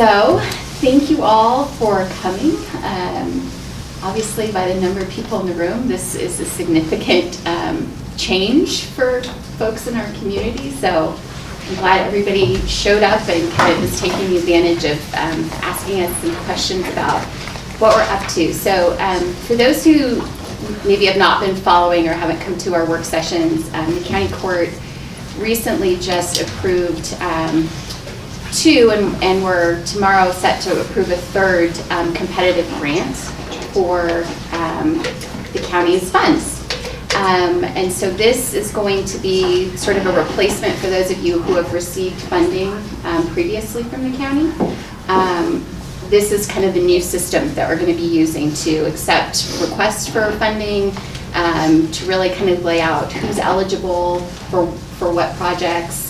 So, thank you all for coming. Obviously, by the number of people in the room, this is a significant change for folks in our community. So, I'm glad everybody showed up and kind of is taking advantage of asking us some questions about what we're up to. So, for those who maybe have not been following or haven't come to our work sessions, the county court recently just approved two, and we're tomorrow set to approve a third competitive grant for the county's funds. And so this is going to be sort of a replacement for those of you who have received funding previously from the county. This is kind of the new system that we're going to be using to accept requests for funding, to really kind of lay out who's eligible for what projects,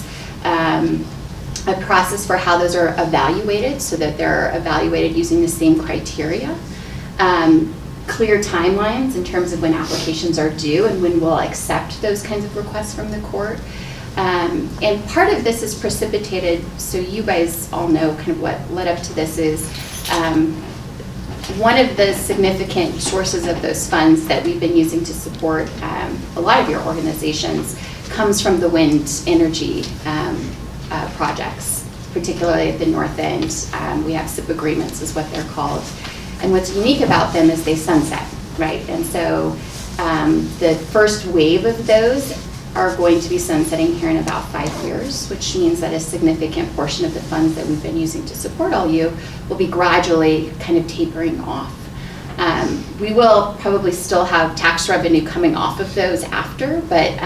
a process for how those are evaluated so that they're evaluated using the same criteria, clear timelines in terms of when applications are due and when we'll accept those kinds of requests from the court. And part of this is precipitated, so you guys all know kind of what led up to this is one of the significant sources of those funds that we've been using to support a lot of your organizations comes from the wind energy projects, particularly at the north end. We have SIP agreements is what they're called. And what's unique about them is they sunset, right? And so the first wave of those are going to be sunsetting here in about 5 years, which means that a significant portion of the funds that we've been using to support all you will be gradually kind of tapering off. We will probably still have tax revenue coming off of those after, but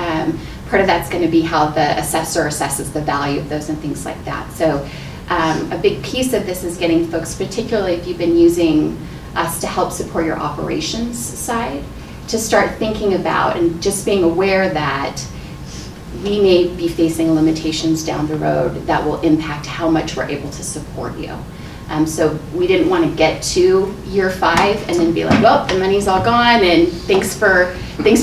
part of that's going to be how the assessor assesses the value of those and things like that. So a big piece of this is getting folks, particularly if you've been using us to help support your operations side, to start thinking about and just being aware that we may be facing limitations down the road that will impact how much we're able to support you. So we didn't want to get to year 5 and then be like, well, the money's all gone and thanks for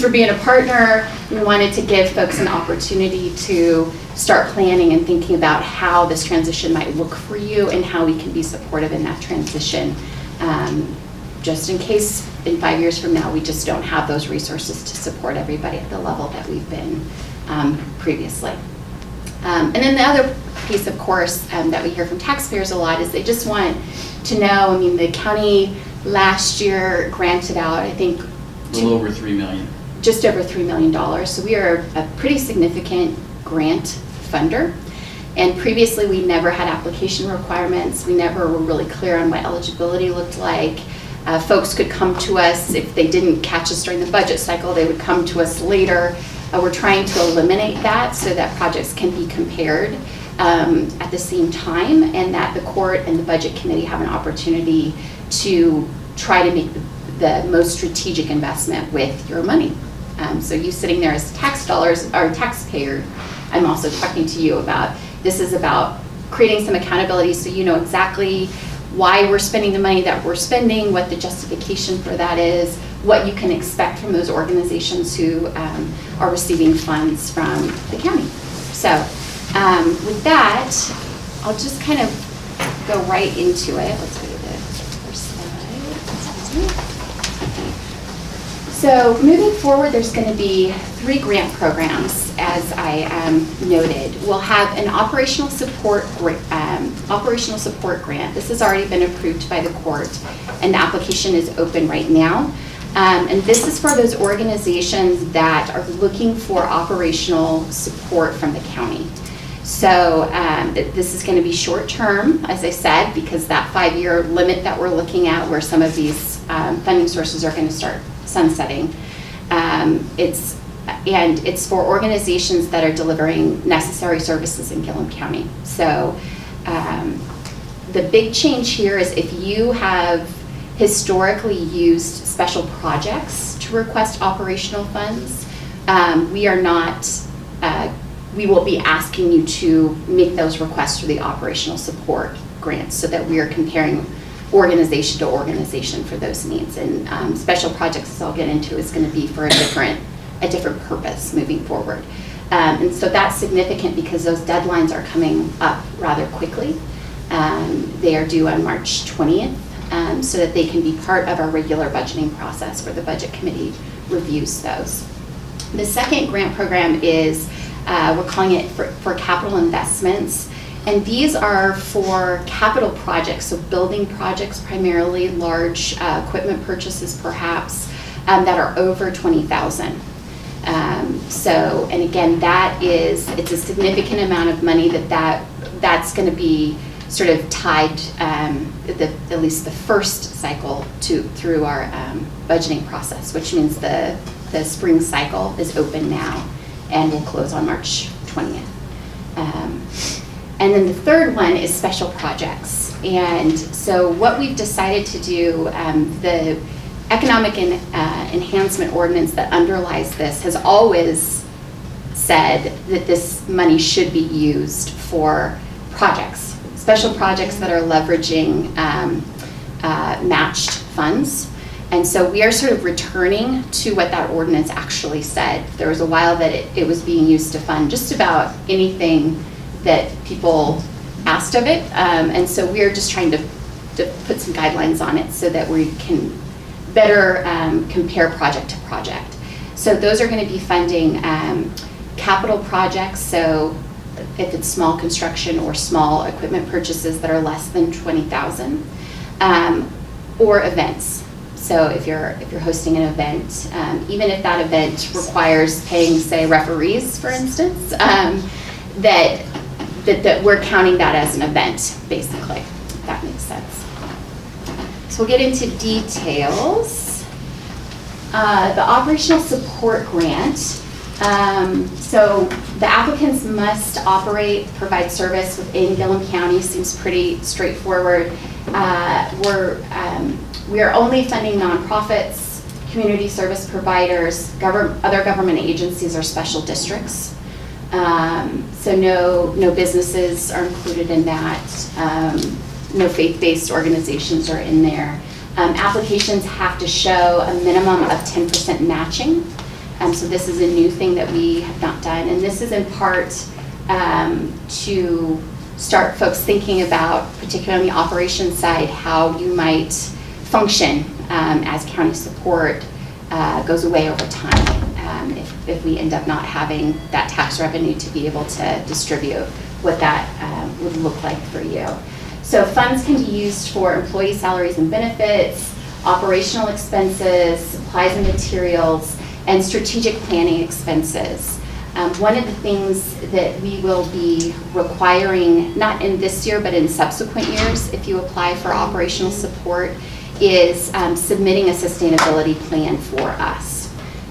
being a partner. We wanted to give folks an opportunity to start planning and thinking about how this transition might look for you and how we can be supportive in that transition. Just in case in 5 years from now, we just don't have those resources to support everybody at the level that we've been previously. And then the other piece, of course, that we hear from taxpayers a lot is they just want to know, I mean, the county last year granted out, I think, a little over $3 million. Just over $3 million. So we are a pretty significant grant funder. And previously we never had application requirements. We never were really clear on what eligibility looked like. Folks could come to us if they didn't catch us during the budget cycle, they would come to us later. We're trying to eliminate that so that projects can be compared at the same time, and that the court and the budget committee have an opportunity to try to make the most strategic investment with your money. So you sitting there as tax dollars or taxpayer, I'm also talking to you about, this is about creating some accountability so you know exactly why we're spending the money that we're spending, what the justification for that is, what you can expect from those organizations who are receiving funds from the county. So with that, I'll just kind of go right into it. Let's go to the first slide. Excuse me. So moving forward, there's going to be 3 grant programs, as I noted. We'll have an operational support grant. This has already been approved by the court, and the application is open right now. And this is for those organizations that are looking for operational support from the county. So this is going to be short term, as I said, because that 5-year limit that we're looking at where some of these funding sources are going to start sunsetting. It's for organizations that are delivering necessary services in Gilliam County. So the big change here is if you have historically used special projects to request operational funds, we will be asking you to make those requests through the operational support grants so that we are comparing organization to organization for those needs. And special projects, as I'll get into, is going to be for a different purpose moving forward. And so that's significant because those deadlines are coming up rather quickly. They are due on March 20th, so that they can be part of our regular budgeting process where the budget committee reviews those. The second grant program is, we're calling it for capital investments. And these are for capital projects, so building projects primarily, large equipment purchases perhaps, that are over $20,000. So, and again, it's a significant amount of money that's going to be sort of tied, at least the first cycle through our budgeting process, which means the spring cycle is open now and will close on March 20th. And then the third one is special projects. And so what we've decided to do, the economic enhancement ordinance that underlies this has always said that this money should be used for projects, special projects that are leveraging matched funds. And so we are sort of returning to what that ordinance actually said. There was a while that it was being used to fund just about anything that people asked of it. And so we're just trying to put some guidelines on it so that we can better compare project to project. So those are going to be funding capital projects, so if it's small construction or small equipment purchases that are less than $20,000, or events. So if you're hosting an event, even if that event requires paying, say, referees, for instance, that we're counting that as an event, basically, if that makes sense. So we'll get into details. The operational support grant. So the applicants must provide service within Gilliam County. Seems pretty straightforward. We are only funding nonprofits, community service providers, other government agencies, or special districts. So no businesses are included in that. No faith-based organizations are in there. Applications have to show a minimum of 10% matching. So this is a new thing that we have not done. And this is in part to start folks thinking about, particularly on the operations side, how you might function as county support goes away over time. If we end up not having that tax revenue to be able to distribute, what that would look like for you. So funds can be used for employee salaries and benefits, operational expenses, supplies and materials, and strategic planning expenses. One of the things that we will be requiring, not in this year, but in subsequent years, if you apply for operational support, is submitting a sustainability plan for us.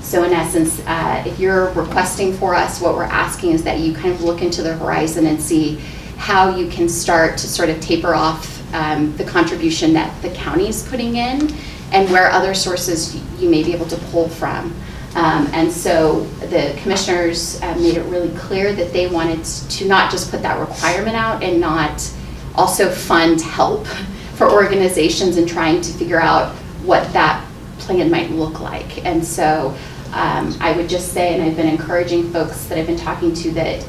So in essence, if you're requesting for us, what we're asking is that you kind of look into the horizon and see how you can start to sort of taper off the contribution that the county's putting in and where other sources you may be able to pull from. And so the commissioners made it really clear that they wanted to not just put that requirement out and not also fund help for organizations in trying to figure out what that plan might look like. And so I would just say, and I've been encouraging folks that I've been talking to that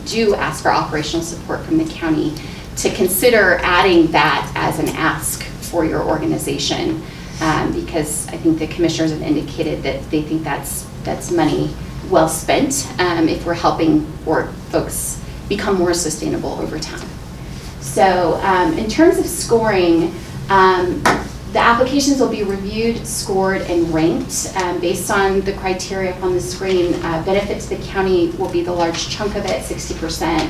do ask for operational support from the county to consider adding that as an ask for your organization, because I think the commissioners have indicated that they think that's money well spent if we're helping folks become more sustainable over time. So in terms of scoring, the applications will be reviewed, scored, and ranked based on the criteria up on the screen. Benefit to the county will be the large chunk of it, 60%.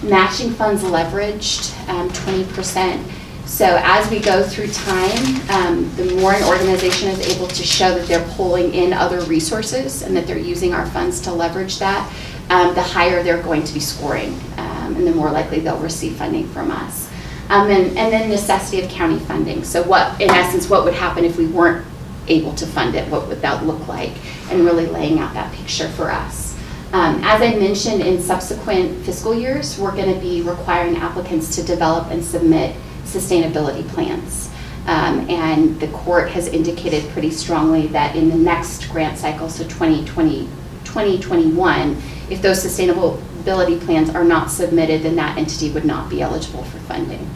Matching funds leveraged, 20%. So as we go through time, the more an organization is able to show that they're pulling in other resources and that they're using our funds to leverage that, the higher they're going to be scoring, and the more likely they'll receive funding from us. And then necessity of county funding. So in essence, what would happen if we weren't able to fund it? What would that look like? And really laying out that picture for us. As I mentioned, in subsequent fiscal years, we're going to be requiring applicants to develop and submit sustainability plans. And the court has indicated pretty strongly that in the next grant cycle, so 2021, if those sustainability plans are not submitted, then that entity would not be eligible for funding.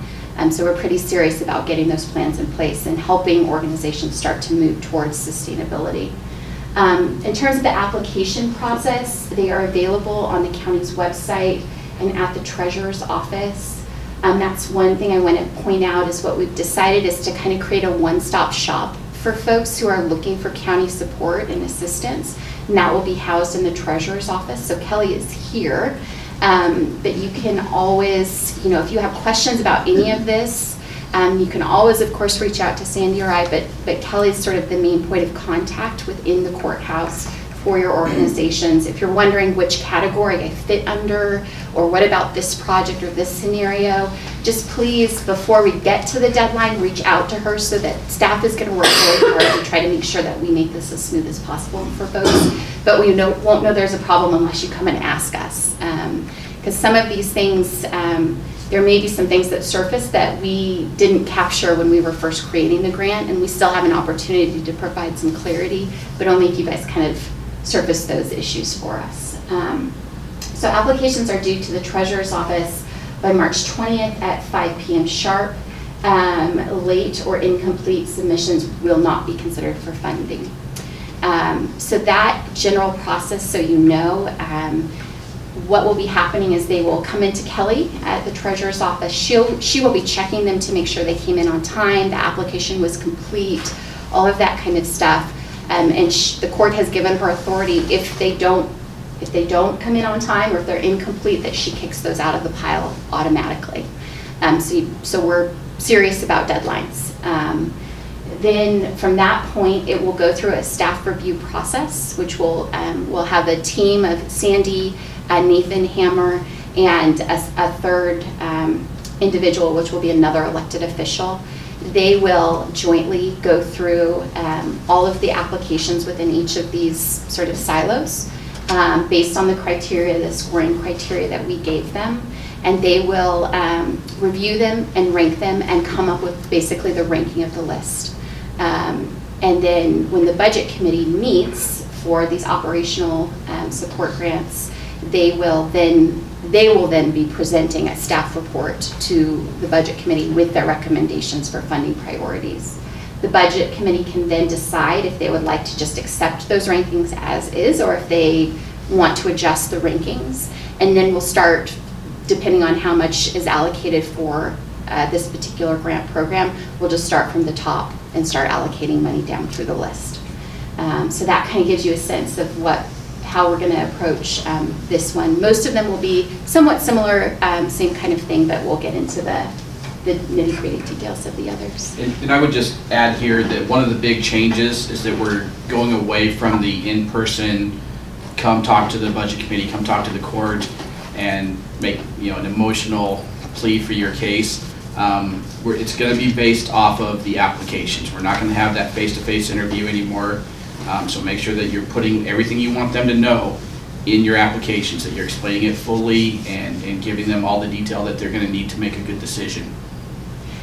So we're pretty serious about getting those plans in place and helping organizations start to move towards sustainability. In terms of the application process, they are available on the county's website and at the treasurer's office. That's one thing I want to point out is what we've decided is to kind of create a one-stop shop for folks who are looking for county support and assistance. And that will be housed in the treasurer's office. So Kelly is here. But you can always, if you have questions about any of this, you can always, of course, reach out to Sandy or I, but Kelly's sort of the main point of contact within the courthouse for your organizations. If you're wondering which category I fit under, or what about this project or this scenario, just please, before we get to the deadline, reach out to her so that staff is going to work really hard to try to make sure that we make this as smooth as possible for folks. But we won't know there's a problem unless you come and ask us. Because some of these things, there may be some things that surface that we didn't capture when we were first creating the grant, and we still have an opportunity to provide some clarity, but only if you guys kind of surface those issues for us. So applications are due to the treasurer's office by March 20th at 5 p.m. sharp. Late or incomplete submissions will not be considered for funding. So that general process, so you know, what will be happening is they will come into Kelly at the treasurer's office. She will be checking them to make sure they came in on time, the application was complete, all of that kind of stuff. And the court has given her authority if they don't come in on time or if they're incomplete, that she kicks those out of the pile automatically. So we're serious about deadlines. Then from that point, it will go through a staff review process, which will have a team of Sandy, Nathan Hammer, and a third individual, which will be another elected official. They will jointly go through all of the applications within each of these sort of silos based on the criteria, the scoring criteria that we gave them. And they will review them and rank them and come up with basically the ranking of the list. And then when the budget committee meets for these operational support grants, they will then be presenting a staff report to the budget committee with their recommendations for funding priorities. The budget committee can then decide if they would like to just accept those rankings as is, or if they want to adjust the rankings. And then we'll start, depending on how much is allocated for this particular grant program, we'll just start from the top and start allocating money down through the list. So that kind of gives you a sense of how we're going to approach this one. Most of them will be somewhat similar, same kind of thing, but we'll get into the nitty-gritty details of the others. And I would just add here that one of the big changes is that we're going away from the in-person, come talk to the budget committee, come talk to the court, and make an emotional plea for your case. It's going to be based off of the applications. We're not going to have that face-to-face interview anymore. So make sure that you're putting everything you want them to know in your applications, that you're explaining it fully and giving them all the detail that they're going to need to make a good decision.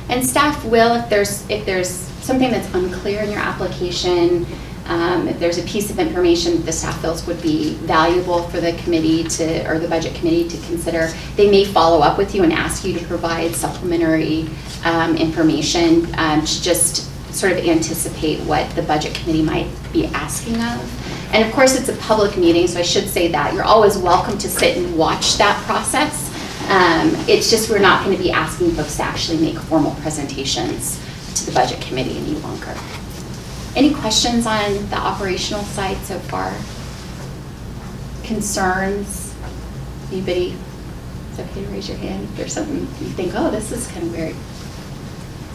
And staff will, if there's something that's unclear in your application, if there's a piece of information that the staff feels would be valuable for the committee or the budget committee to consider, they may follow up with you and ask you to provide supplementary information to just sort of anticipate what the budget committee might be asking of. And of course, it's a public meeting, so I should say that. You're always welcome to sit and watch that process. It's just we're not going to be asking folks to actually make formal presentations to the budget committee any longer. Any questions on the operational side so far? Concerns? Anybody? It's okay to raise your hand if there's something you think, oh, this is kind of weird.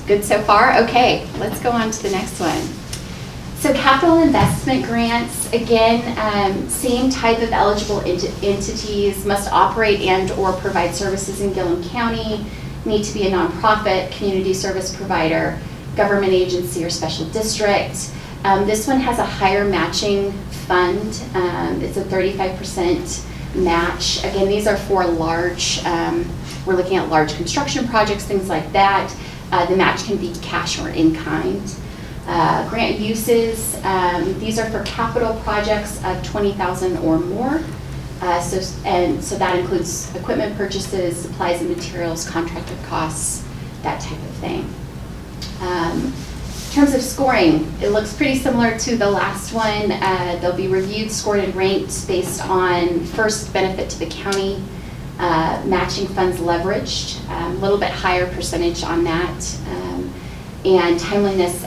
Good so far? Okay, let's go on to the next one. So capital investment grants, again, same type of eligible entities, must operate and or provide services in Gilliam County, need to be a nonprofit, community service provider, government agency, or special district. This one has a higher matching fund. It's a 35% match. Again, these are for large, we're looking at large construction projects, things like that. The match can be cash or in kind. Grant uses, these are for capital projects of $20,000 or more. So that includes equipment purchases, supplies and materials, contractor costs, that type of thing. In terms of scoring, it looks pretty similar to the last one. They'll be reviewed, scored, and ranked based on first benefit to the county, matching funds leveraged, a little bit higher percentage on that, and timeliness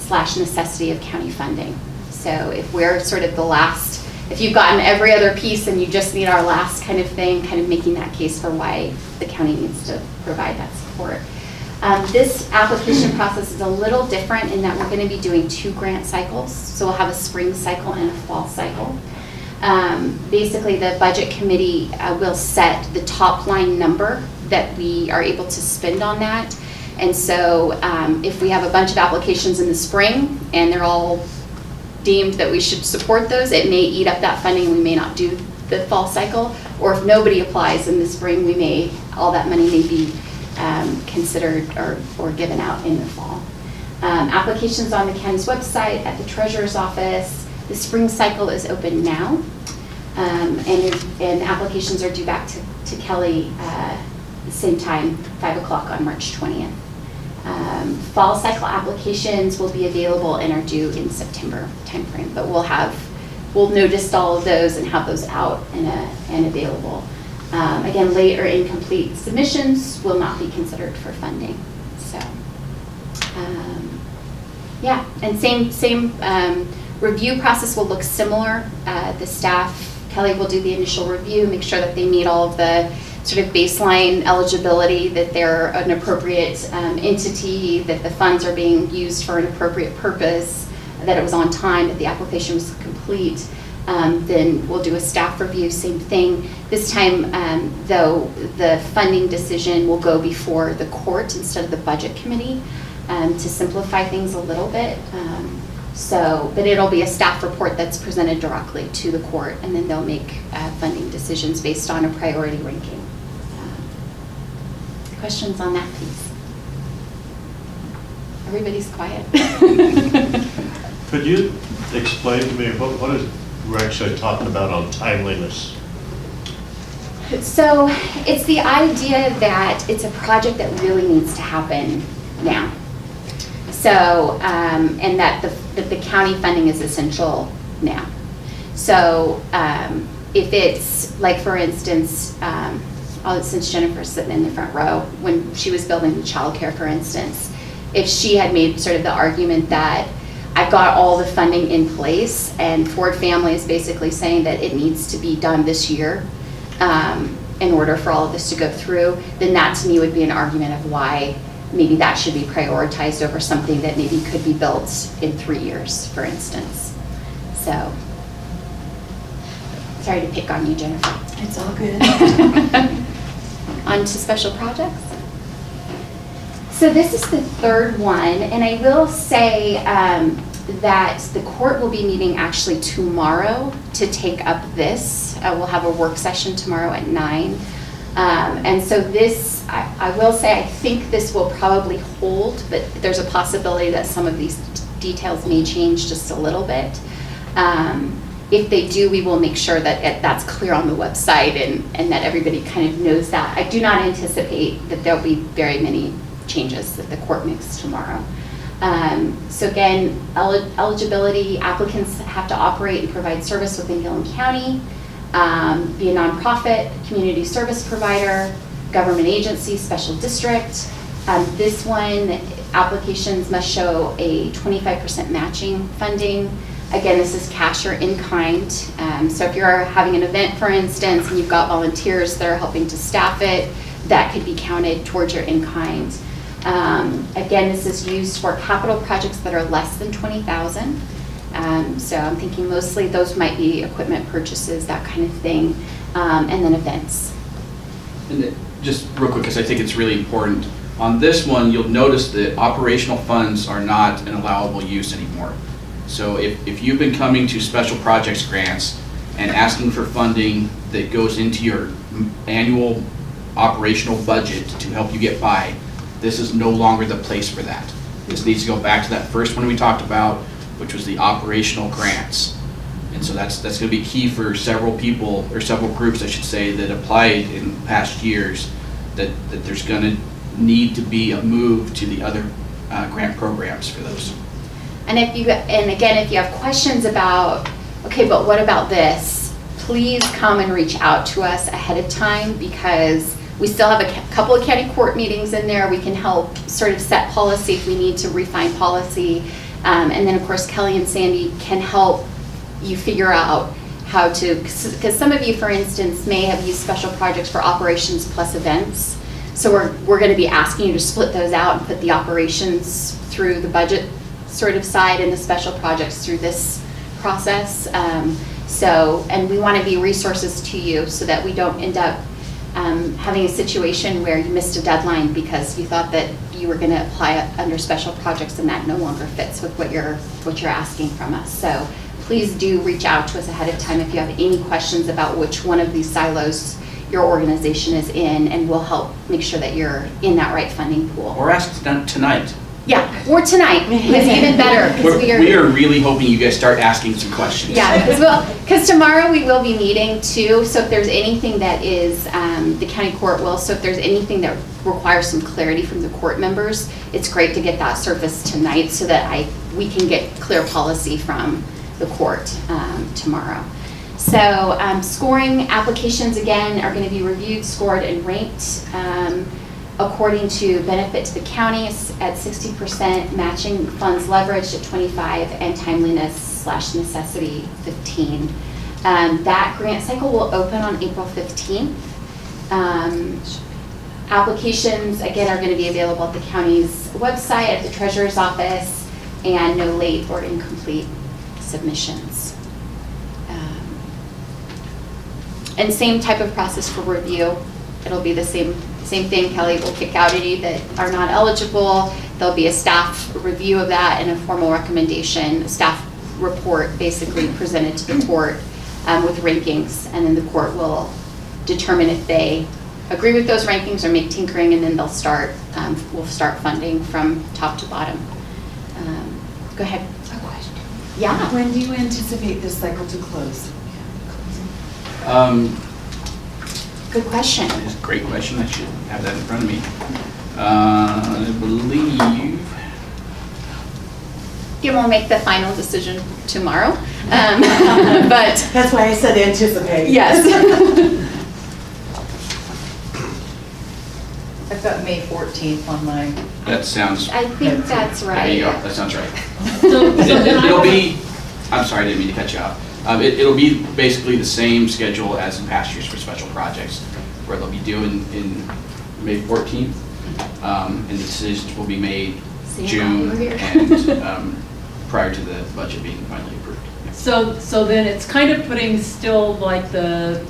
/ necessity of county funding. So if we're sort of the last, if you've gotten every other piece and you just need our last kind of thing, kind of making that case for why the county needs to provide that support. This application process is a little different in that we're going to be doing 2 grant cycles. So we'll have a spring cycle and a fall cycle. Basically, the budget committee will set the top line number that we are able to spend on that. And so if we have a bunch of applications in the spring and they're all deemed that we should support those, it may eat up that funding. We may not do the fall cycle. Or if nobody applies in the spring, all that money may be considered or given out in the fall. Applications on the county's website, at the treasurer's office. The spring cycle is open now, and applications are due back to Kelly the same time, 5 o'clock on March 20th. Fall cycle applications will be available and are due in September timeframe, but we'll notice all of those and have those out and available. Again, late or incomplete submissions will not be considered for funding. So, yeah, and same review process will look similar. The staff, Kelly will do the initial review, make sure that they meet all of the sort of baseline eligibility, that they're an appropriate entity, that the funds are being used for an appropriate purpose, that it was on time, that the application was complete. Then we'll do a staff review, same thing. This time, though, the funding decision will go before the court instead of the budget committee to simplify things a little bit. But it'll be a staff report that's presented directly to the court, and then they'll make funding decisions based on a priority ranking. Questions on that piece? Everybody's quiet. Could you explain to me what is we're actually talking about on timeliness? So it's the idea that it's a project that really needs to happen now. So, and that the county funding is essential now. So if it's like, for instance, since Jennifer's sitting in the front row, when she was building the childcare, for instance, if she had made sort of the argument that I've got all the funding in place and Ford Family is basically saying that it needs to be done this year in order for all of this to go through, then that to me would be an argument of why maybe that should be prioritized over something that maybe could be built in 3 years, for instance. So, sorry to pick on you, Jennifer. It's all good. On to special projects. So this is the third one, and I will say that the court will be meeting actually tomorrow to take up this. We'll have a work session tomorrow at 9. And so this, I will say, I think this will probably hold, but there's a possibility that some of these details may change just a little bit. If they do, we will make sure that that's clear on the website and that everybody kind of knows that. I do not anticipate that there'll be very many changes that the court makes tomorrow. So again, eligibility, applicants have to operate and provide service within Gilliam County, be a nonprofit, community service provider, government agency, special district. This one, applications must show a 25% matching funding. Again, this is cash or in kind. So if you're having an event, for instance, and you've got volunteers that are helping to staff it, that could be counted towards your in kind. Again, this is used for capital projects that are less than $20,000. So I'm thinking mostly those might be equipment purchases, that kind of thing, and then events. And just real quick, because I think it's really important. On this one, you'll notice that operational funds are not an allowable use anymore. So if you've been coming to special projects grants and asking for funding that goes into your annual operational budget to help you get by, this is no longer the place for that. This needs to go back to that first one we talked about, which was the operational grants. And so that's going to be key for several people, or several groups, I should say, that applied in past years, that there's going to need to be a move to the other grant programs for those. And again, if you have questions about, okay, but what about this? Please come and reach out to us ahead of time, because we still have a couple of county court meetings in there. We can help sort of set policy if we need to refine policy. And then of course, Kelly and Sandy can help you figure out how to, because some of you, for instance, may have used special projects for operations plus events. So we're going to be asking you to split those out and put the operations through the budget sort of side and the special projects through this process. And we want to be resources to you so that we don't end up having a situation where you missed a deadline because you thought that you were going to apply it under special projects and that no longer fits with what you're asking from us. So please do reach out to us ahead of time if you have any questions about which one of these silos your organization is in, and we'll help make sure that you're in that right funding pool. Or ask tonight. Yeah, or tonight is even better. We are really hoping you guys start asking some questions. Yeah, because tomorrow we will be meeting too, so if there's anything that is, the county court will, so if there's anything that requires some clarity from the court members, it's great to get that surfaced tonight so that we can get clear policy from the court tomorrow. So scoring applications, again, are going to be reviewed, scored, and ranked according to benefit to the county at 60%, matching funds leveraged at 25, and timeliness/necessity 15. That grant cycle will open on April 15th. Applications, again, are going to be available at the county's website, at the treasurer's office, and no late or incomplete submissions. And same type of process for review. It'll be the same thing. Kelly will kick out any that are not eligible. There'll be a staff review of that and a formal recommendation, a staff report basically presented to the court with rankings, and then the court will determine if they agree with those rankings or make tinkering, and then we'll start funding from top to bottom. Go ahead. A question. Yeah. When do you anticipate this cycle to close? Good question. That's a great question. I should have that in front of me. I believe. Gilliam will make the final decision tomorrow, but That's why I said anticipate. yes. I've got May 14th on my, That sounds. I think that's right. There you go. That sounds right. So It'll be. I'm sorry, I didn't mean to cut you off. It'll be basically the same schedule as in past years for special projects, where they'll be due in May 14th, and the decisions will be made See, June over here. and prior to the budget being finally approved. Yeah. So then it's kind of putting still like the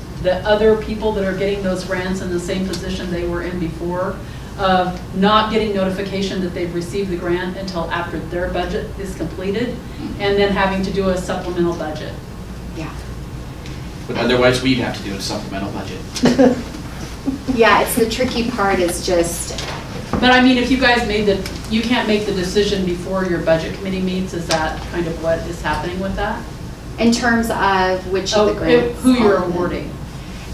other people that are getting those grants in the same position they were in before, of not getting notification that they've received the grant until after their budget is completed, and then having to do a supplemental budget. Yeah. But otherwise, we'd have to do a supplemental budget. Yeah, it's the tricky part is just, But I mean, if you guys you can't make the decision before your budget committee meets, is that kind of what is happening with that? in terms of which of the grants. Who you're awarding.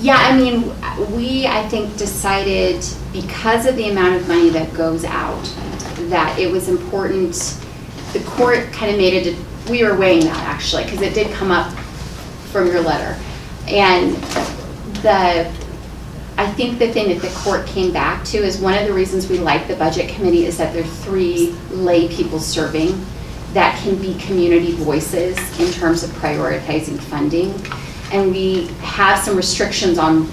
Yeah, I mean, I think, decided because of the amount of money that goes out, that it was important, the court kind of made it, we were weighing that actually, because it did come up from your letter. And I think the thing that the court came back to is one of the reasons we like the budget committee is that there are 3 lay people serving that can be community voices in terms of prioritizing funding. And we have some restrictions on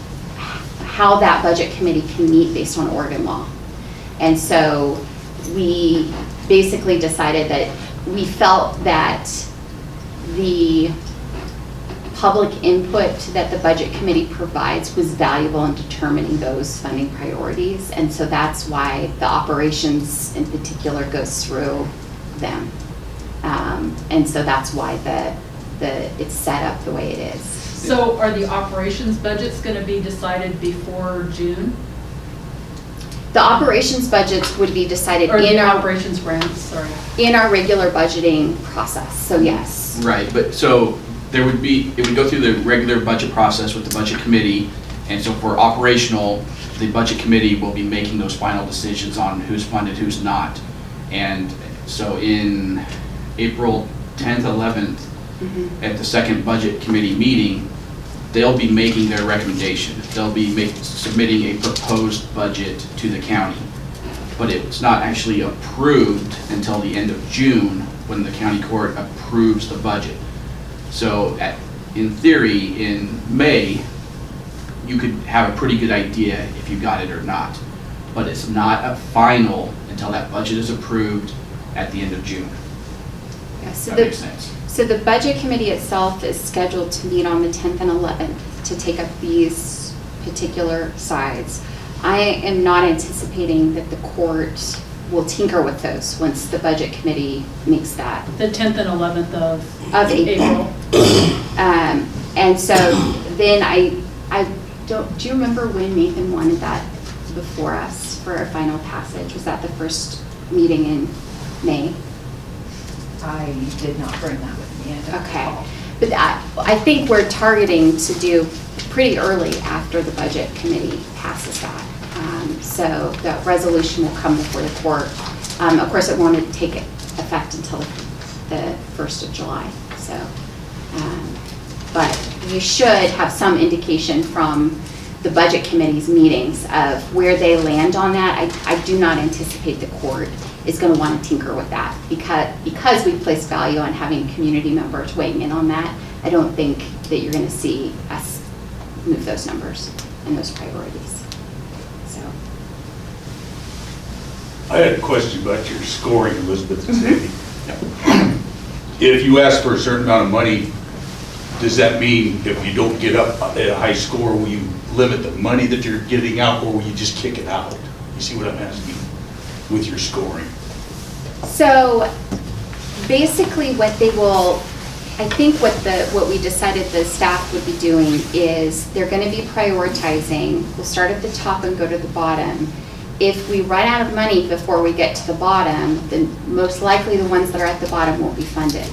how that budget committee can meet based on Oregon law. And so we basically decided that we felt that the public input that the budget committee provides was valuable in determining those funding priorities. And so that's why the operations in particular goes through them. And so that's why it's set up the way it is. So are the operations budgets going to be decided before June? The operations budgets would be decided Or in the our operations grants, sorry. in our regular budgeting process, so yes. Right, but so it would go through the regular budget process with the budget committee, and so for operational, the budget committee will be making those final decisions on who's funded, who's not. And so in April 10th, 11th, at the second budget committee meeting, they'll be making their recommendation. They'll be submitting a proposed budget to the county. But it's not actually approved until the end of June when the county court approves the budget. So in theory, in May, you could have a pretty good idea if you got it or not. But it's not a final until that budget is approved at the end of June. Yeah, so That makes sense. So the budget committee itself is scheduled to meet on the 10th and 11th to take up these particular sides. I am not anticipating that the court will tinker with those once the budget committee makes that. The 10th and 11th of April. And so then do you remember when Nathan wanted that before us for a final passage? Was that the first meeting in May? I did not bring that with me. I don't Okay, recall. but I think we're targeting to do pretty early after the budget committee passes that. So the resolution will come before the court. Of course, it won't take effect until the 1st of July. So, but you should have some indication from the budget committee's meetings of where they land on that. I do not anticipate the court is going to want to tinker with that because we place value on having community members weighing in on that. I don't think that you're going to see us move those numbers and those priorities. So, I had a question about your scoring, Elizabeth and Sandy. If you ask for a certain amount of money, does that mean if you don't get up at a high score, will you limit the money that you're getting out, or will you just kick it out? You see what I'm asking with your scoring? So basically what they will, I think what we decided the staff would be doing is they're going to be prioritizing. We'll start at the top and go to the bottom. If we run out of money before we get to the bottom, then most likely the ones that are at the bottom won't be funded.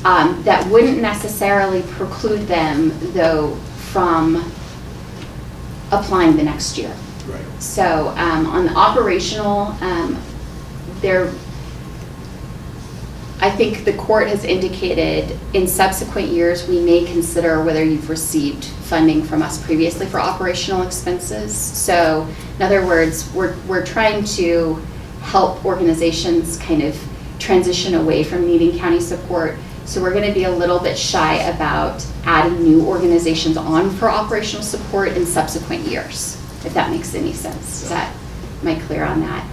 That wouldn't necessarily preclude them, though, from applying the next year. Right. So on the operational, I think the court has indicated in subsequent years we may consider whether you've received funding from us previously for operational expenses. So in other words, we're trying to help organizations kind of transition away from needing county support. So we're going to be a little bit shy about adding new organizations on for operational support in subsequent years, if that makes any sense. Am I clear on that?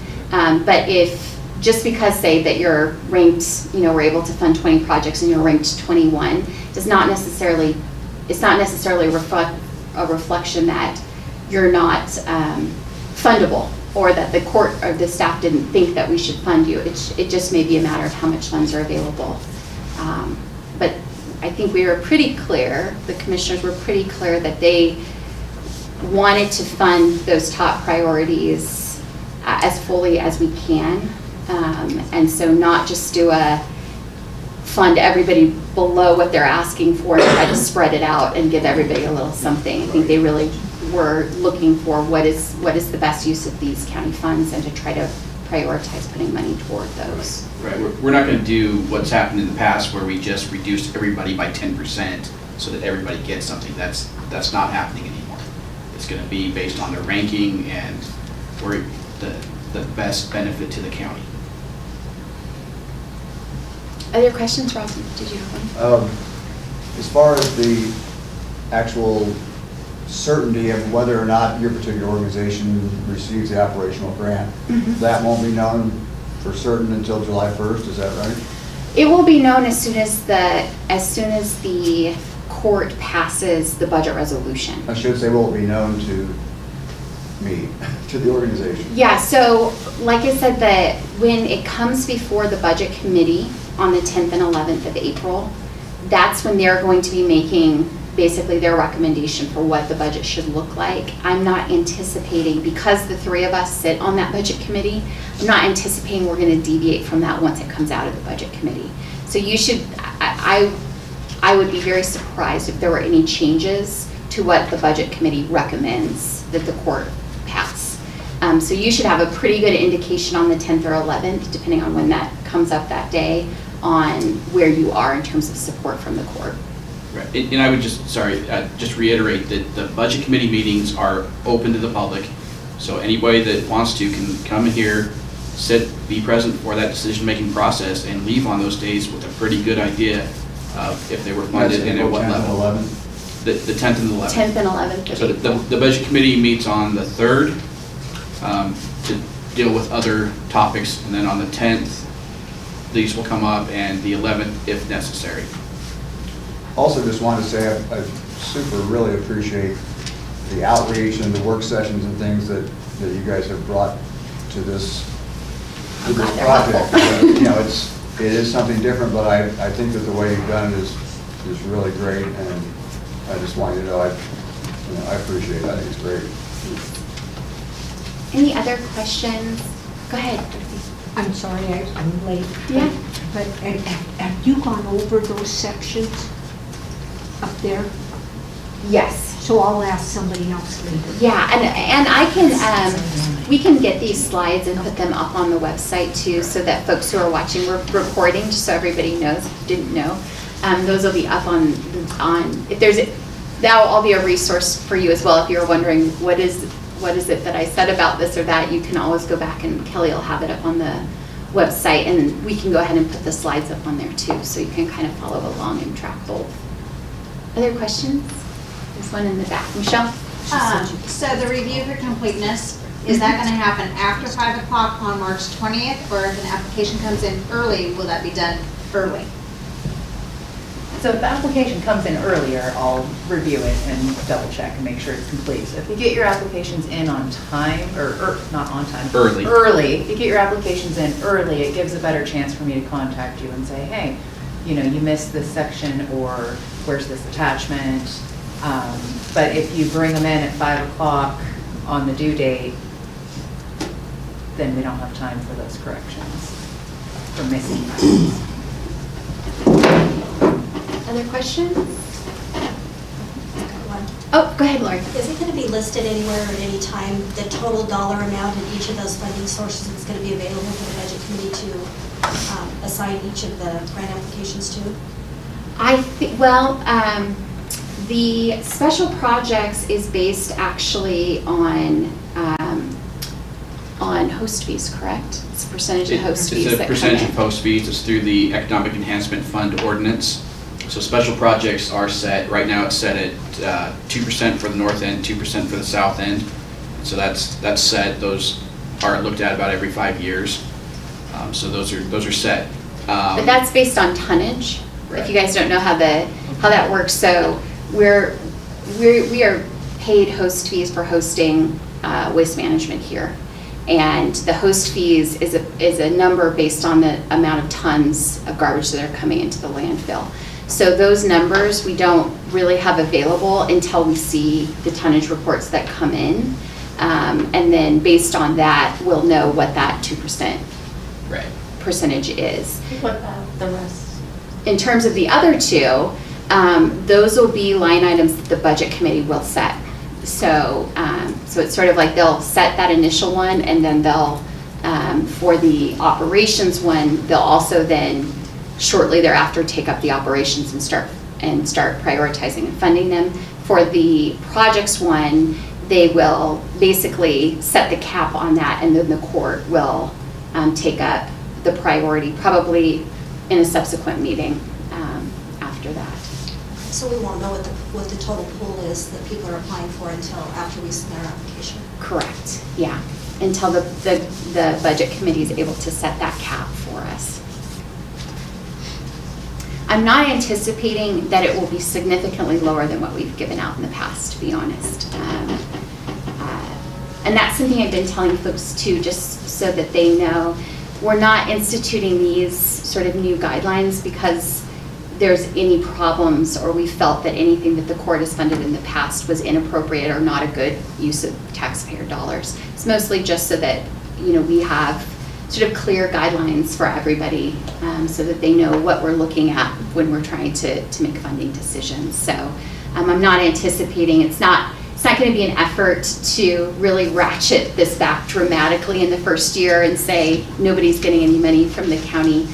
But if, just because say that you're ranked, we're able to fund 20 projects and you're ranked 21, it's not necessarily a reflection that you're not fundable, or that the court or the staff didn't think that we should fund you. It just may be a matter of how much funds are available. But I think we were pretty clear, the commissioners were pretty clear that they wanted to fund those top priorities as fully as we can. And so not just do fund everybody below what they're asking for and try to spread it out and give everybody a little something. I think they really were looking for what is the best use of these county funds and to try to prioritize putting money toward those. Right, we're not going to do what's happened in the past where we just reduced everybody by 10% so that everybody gets something. That's not happening anymore. It's going to be based on their ranking and where the best benefit to the county. Other questions, Rob? Did you have one? As far as the actual certainty of whether or not your particular organization receives the operational grant, that won't be known for certain until July 1st, is that right? It will be known as soon as the court passes the budget resolution. I should say will be known to me, to the organization. Yeah, so like I said, that when it comes before the budget committee on the 10th and 11th of April, that's when they're going to be making basically their recommendation for what the budget should look like. I'm not anticipating, because the three of us sit on that budget committee, I'm not anticipating we're going to deviate from that once it comes out of the budget committee. So you should, I would be very surprised if there were any changes to what the budget committee recommends that the court So you should have a pretty good indication on the 10th or 11th, depending on when that comes up that day, on where you are in terms of support from the court. Right. And I would just reiterate that the budget committee meetings are open to the public. So anybody that wants to can come in here, sit, be present for that decision-making process, and leave on those days with a pretty good idea of if they were funded and at what 10th and level. 11th? The 10th and the 11th. 10th and 11th. So the budget committee meets on the 3rd to deal with other topics, and then on the 10th, these will come up, and the 11th if necessary. Also, just wanted to say I super really appreciate the outreach and the work sessions and things that you guys have brought to this I'm glad they're project. helpful. You know, it is something different, but I think that the way you've done it is really great, and I just want you to know I appreciate it. I think it's great. Any other questions? Go ahead, Dorothy. I'm sorry, I'm late. Yeah. But have you gone over those sections up there? Yes. So I'll ask somebody else later. Yeah, and I can, we can get these slides and put them up on the website too, so that folks who are watching, we're recording, just so everybody knows, if you didn't know. Those will be up on, if there's, that'll be a resource for you as well. If you're wondering what is it that I said about this or that, you can always go back and Kelly will have it up on the website, and we can go ahead and put the slides up on there too, so you can kind of follow along and track both. Other questions? There's one in the back. Michelle? So the review for completeness, is that going to happen after 5 o'clock on March 20th? Or if an application comes in early, will that be done early? So if the application comes in earlier, I'll review it and double check and make sure it's complete. So if you get your applications in on time, or not on time. Early. Early, if you get your applications in early, it gives a better chance for me to contact you and say, hey, you know, you missed this section, or where's this attachment? But if you bring them in at 5 o'clock on the due date, then we don't have time for those corrections, for missing items. Other questions? Oh, go ahead, Lori. Is it going to be listed anywhere at any time, the total dollar amount in each of those funding sources that's going to be available for the budget committee to assign each of the grant applications to? I think, well, the special projects is based actually on host fees, correct? It's a percentage of host fees It's a that come percentage in. of host fees. It's through the Economic Enhancement Fund ordinance. So special projects are set, right now it's set at 2% for the north end, 2% for the south end. So that's set. Those are looked at about every 5 years. So those are set. But that's based on tonnage. Right. If you guys don't know how that works, so we are paid host fees for hosting waste management here. And the host fees is a number based on the amount of tons of garbage that are coming into the landfill. So those numbers we don't really have available until we see the tonnage reports that come in. And then based on that, we'll know what that 2% percentage is. What about the rest? In terms of the other two, those will be line items that the budget committee will set. So, so it's sort of like they'll set that initial one, and then they'll, for the operations one, they'll also then shortly thereafter take up the operations and start prioritizing and funding them. For the projects one, they will basically set the cap on that, and then the court will take up the priority, probably in a subsequent meeting after that. So we won't know what the total pool is that people are applying for until after we submit our application? Correct, yeah, until the budget committee is able to set that cap for us. I'm not anticipating that it will be significantly lower than what we've given out in the past, to be honest. And that's something I've been telling folks too, just so that they know. We're not instituting these sort of new guidelines because there's any problems or we felt that anything that the court has funded in the past was inappropriate or not a good use of taxpayer dollars. It's mostly just so that, you know, we have sort of clear guidelines for everybody so that they know what we're looking at when we're trying to make funding decisions. So I'm not anticipating, it's not it's not going to be an effort to really ratchet this back dramatically in the first year and say nobody's getting any money from the county.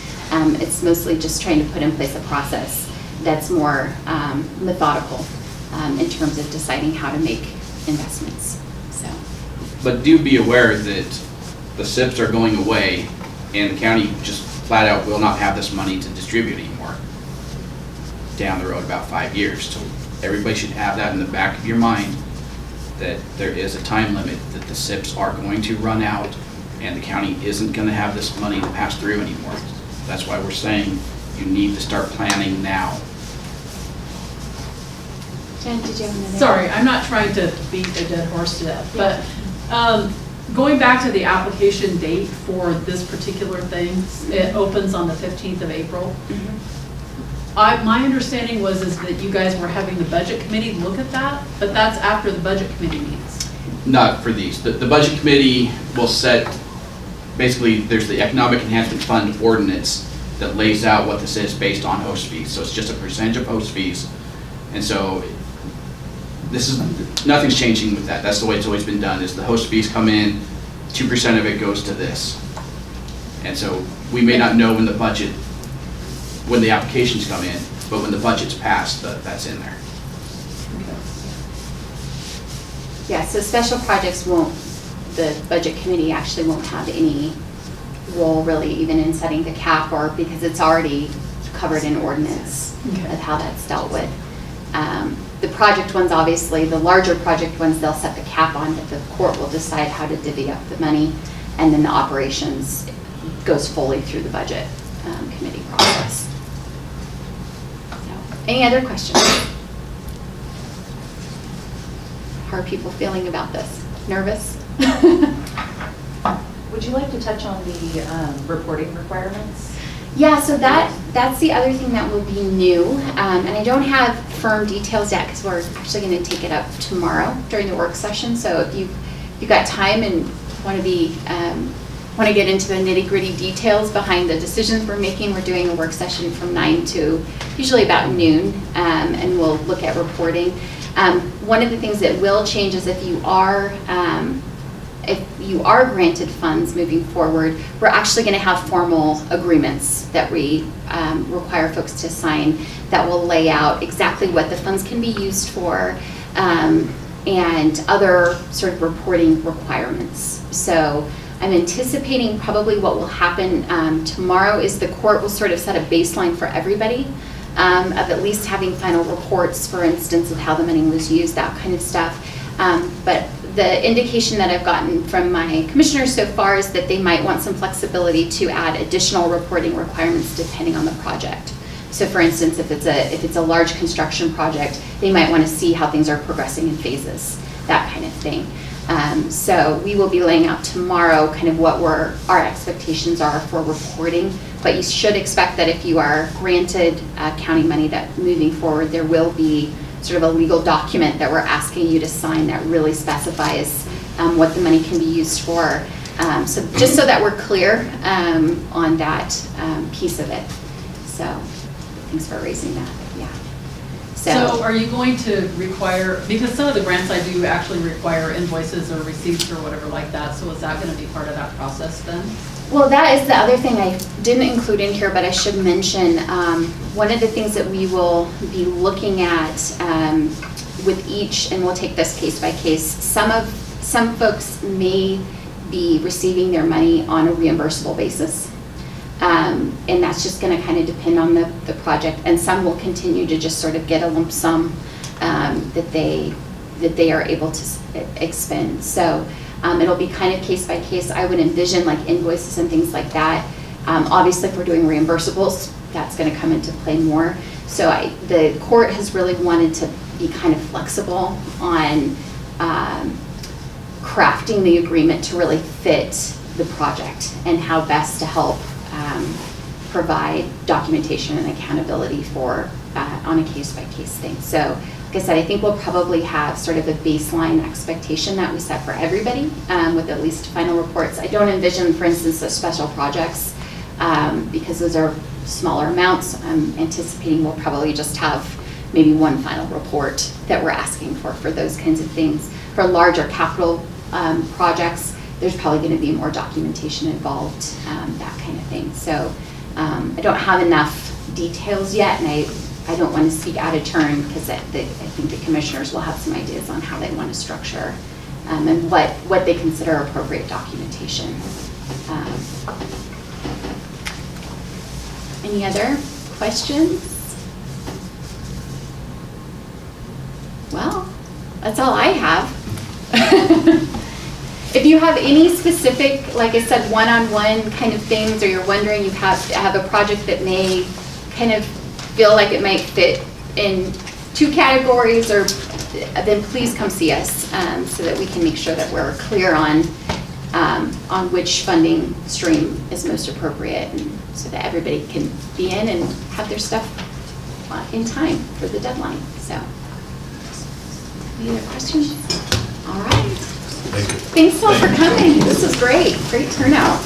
It's mostly just trying to put in place a process that's more methodical in terms of deciding how to make investments. So, But do be aware that the SIPs are going away and the county just flat out will not have this money to distribute anymore down the road about 5 years. So everybody should have that in the back of your mind, that there is a time limit, that the SIPs are going to run out and the county isn't going to have this money to pass through anymore. That's why we're saying you need to start planning now. Jen, did you have another? Sorry, I'm not trying to beat a dead horse to death, but going back to the application date for this particular thing, it opens on the 15th of April. My understanding was that you guys were having the budget committee look at that, but that's after the budget committee meets. Not for these. The budget committee will set, basically, there's the Economic Enhancement Fund ordinance that lays out what this is based on host fees. So it's just a percentage of host fees. And so this is, nothing's changing with that. That's the way it's always been done, is the host fees come in, 2% of it goes to this. And so we may not know when the budget, when the applications come in, but when the budget's passed, that's in there. Yeah, so special projects won't, the budget committee actually won't have any role really even in setting the cap, or because it's already covered in ordinance of how that's dealt with. The project ones, obviously, the larger project ones, they'll set the cap on, but the court will decide how to divvy up the money, and then the operations goes fully through the budget committee process. So, any other questions? How are people feeling about this? Nervous? Would you like to touch on the reporting requirements? Yeah, so that's the other thing that will be new, and I don't have firm details yet because we're actually going to take it up tomorrow during the work session. So if you've got time and want to get into the nitty-gritty details behind the decisions we're making, we're doing a work session from 9 to usually about noon, and we'll look at reporting. One of the things that will change is if you are granted funds moving forward, we're actually going to have formal agreements that we require folks to sign that will lay out exactly what the funds can be used for and other sort of reporting requirements. So I'm anticipating probably what will happen tomorrow is the court will sort of set a baseline for everybody of at least having final reports, for instance, of how the money was used, that kind of stuff. But the indication that I've gotten from my commissioners so far is that they might want some flexibility to add additional reporting requirements depending on the project. So for instance, if it's a large construction project, they might want to see how things are progressing in phases, that kind of thing. So we will be laying out tomorrow kind of what our expectations are for reporting, but you should expect that if you are granted county money, that moving forward there will be sort of a legal document that we're asking you to sign that really specifies what the money can be used for. So just so that we're clear on that piece of it. So thanks for raising that, yeah. So are you going to require, because some of the grants I do actually require invoices or receipts or whatever like that, so is that going to be part of that process then? Well, that is the other thing I didn't include in here, but I should mention. One of the things that we will be looking at with each, and we'll take this case by case, some folks may be receiving their money on a reimbursable basis. And that's just going to kind of depend on the project, and some will continue to just sort of get a lump sum that they are able to expend. So it'll be kind of case by case. I would envision like invoices and things like that. Obviously, if we're doing reimbursables, that's going to come into play more. So the court has really wanted to be kind of flexible on crafting the agreement to really fit the project and how best to help provide documentation and accountability for on a case-by-case thing. So, like I said, I think we'll probably have sort of a baseline expectation that we set for everybody with at least final reports. I don't envision, for instance, the special projects because those are smaller amounts. I'm anticipating we'll probably just have maybe one final report that we're asking for those kinds of things. For larger capital projects, there's probably going to be more documentation involved, that kind of thing. So I don't have enough details yet, and I don't want to speak out of turn because I think the commissioners will have some ideas on how they want to structure and what they consider appropriate documentation. Any other questions? Well, that's all I have. If you have any specific, like I said, one-on-one kind of things, or you're wondering you have a project that may kind of feel like it might fit in 2 categories, or then please come see us so that we can make sure that we're clear on which funding stream is most appropriate, and so that everybody can be in and have their stuff in time for the deadline. So, any other questions? All right. Thank you. Thanks all for coming. This was great. Great turnout.